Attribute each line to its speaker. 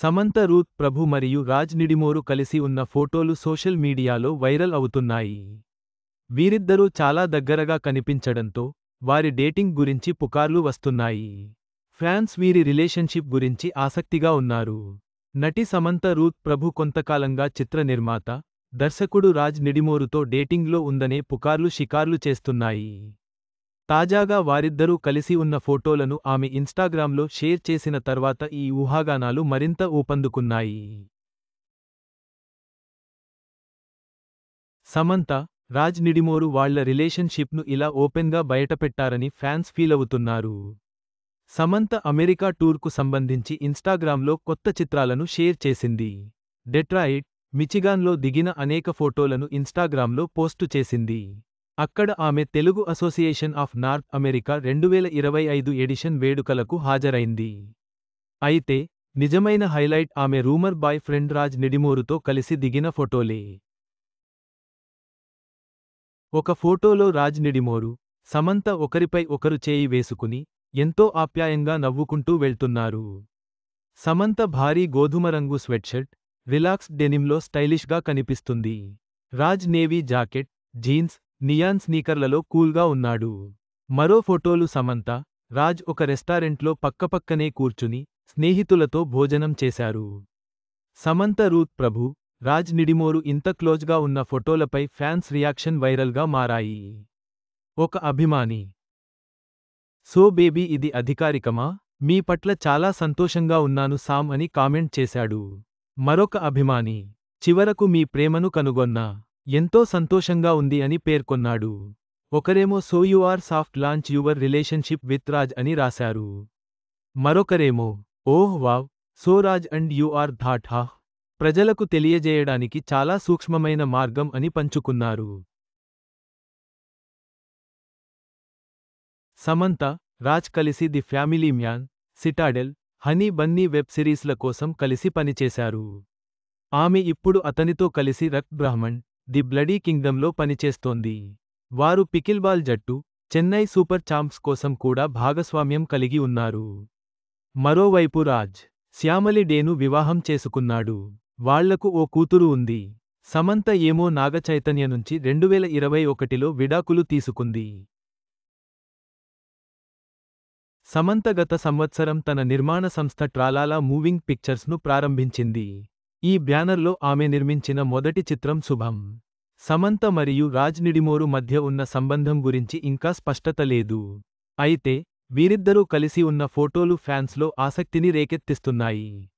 Speaker 1: Samantha Ruth ప్రభు మరియు రాజ్ నిడిమోరు కలిసి ఉన్న ఫోటోలు సోషల్ మీడియాలో వైరల్ అవుతున్నాయి. వీరిద్దరూ చాలా దగ్గరగా కనిపించడంతో వారి డేటింగ్ గురించి పుకార్లు వస్తున్నాయి. ఫ్యాన్స్ వీరి రిలేషన్షిప్ గురించి ఆసక్తిగా ఉన్నారు. నటి సమంత రూత్ ప్రభు కొంతకాలంగా చిత్ర నిర్మాత, దర్శకుడు రాజ్ నిడిమోరుతో డేటింగ్లో ఉందనే పుకార్లు షికార్లు చేస్తున్నాయి. తాజాగా వారిద్దరూ కలిసి ఉన్న ఫోటోలను ఆమె ఇన్స్టాగ్రామ్లో షేర్ చేసిన తర్వాత ఈ ఊహాగానాలు మరింత ఊపందుకున్నాయి. సమంత, రాజ్ నిడిమోరు వాళ్ల రిలేషన్షిప్ను ఇలా ఓపెన్గా బయటపెట్టారని ఫ్యాన్స్ ఫీలవుతున్నారు. సమంత అమెరికా టూర్కు సంబంధించి ఇన్స్టాగ్రామ్లో కొత్త చిత్రాలను షేర్ చేసింది. డెట్రాయిట్, మిచిగాన్లో దిగిన అనేక ఫోటోలను ఇన్స్టాగ్రామ్లో పోస్టు చేసింది. అక్కడ ఆమె Telugu association of North America 2025 edition వేడుకలకు హాజరైంది. అయితే, నిజమైన హైలైట్ ఆమె రూమర్ బాయ్ ఫ్రెండ్ రాజ్ నిడిమోరుతో కలిసి దిగిన ఫోటోలే. ఒక ఫోటోలో రాజ్ నిడిమోరు, సమంత ఒకరిపై ఒకరు చేయి వేసుకుని, ఎంతో ఆప్యాయంగా నవ్వుకుంటూ వెళ్తున్నారు. సమంత భారీ గోధుమ రంగు స్వెట్షర్ట్, రిలాక్స్డ్ డెనిమ్లో స్టైలిష్గా కనిపిస్తుంది. Raj navy jacket, jeans, neon స్నీకర్లలో కూల్గా ఉన్నాడు. మరో ఫోటోలు సమంత, రాజ్ ఒక రెస్టారెంట్లో పక్కపక్కనే కూర్చుని, స్నేహితులతో భోజనం చేశారు. సమంత రూత్ ప్రభు, రాజ్ నిడిమోరు ఇంత క్లోజ్గా ఉన్న ఫోటోలపై ఫ్యాన్స్ రియాక్షన్ వైరల్గా మారాయి. ఒక అభిమాని, సో బేబీ ఇది అధికారికమా? మీ పట్ల చాలా సంతోషంగా ఉన్నాను సామ్ అని కామెంట్ చేశాడు. మరొక అభిమాని, చివరకు మీ ప్రేమను కనుగొన్నా. ఎంతో సంతోషంగా ఉంది అని పేర్కొన్నాడు. ఒకరేమో so you are soft launch your relationship with Raj అని రాశారు. మరొకరేమో, oh wow, so Raj and you are thought హాహ్, ప్రజలకు తెలియజేయడానికి చాలా సూక్ష్మమైన మార్గం అని పంచుకున్నారు. సమంత, రాజ్ కలిసి the family man, Citadel, honey bunny web సిరీస్ల కోసం కలిసి పనిచేశారు. ఆమె ఇప్పుడు అతనితో కలిసి రక్ బ్రాహ్మణ్, ది బ్లడీ కింగ్డమ్లో పనిచేస్తోంది. వారు పికిల్బాల్ జట్టు, చెన్నై సూపర్ చాంప్స్ కోసం కూడా భాగస్వామ్యం కలిగి ఉన్నారు. మరోవైపు రాజ్, శ్యామలి డేను వివాహం చేసుకున్నాడు. వాళ్లకు ఓ కూతురు ఉంది. సమంత ఏమో నాగ చైతన్య నుంచి 2021లో విడాకులు తీసుకుంది. సమంత గత సంవత్సరం తన నిర్మాణ సంస్థ ట్రాలాలా మూవింగ్ పిక్చర్స్ను ప్రారంభించింది. ఈ బ్యానర్లో ఆమె నిర్మించిన మొదటి చిత్రం శుభం. సమంత మరియు రాజ్ నిడిమోరు మధ్య ఉన్న సంబంధం గురించి ఇంకా స్పష్టత లేదు. అయితే, వీరిద్దరూ కలిసి ఉన్న ఫోటోలు ఫ్యాన్స్లో ఆసక్తిని రేకెత్తిస్తున్నాయి.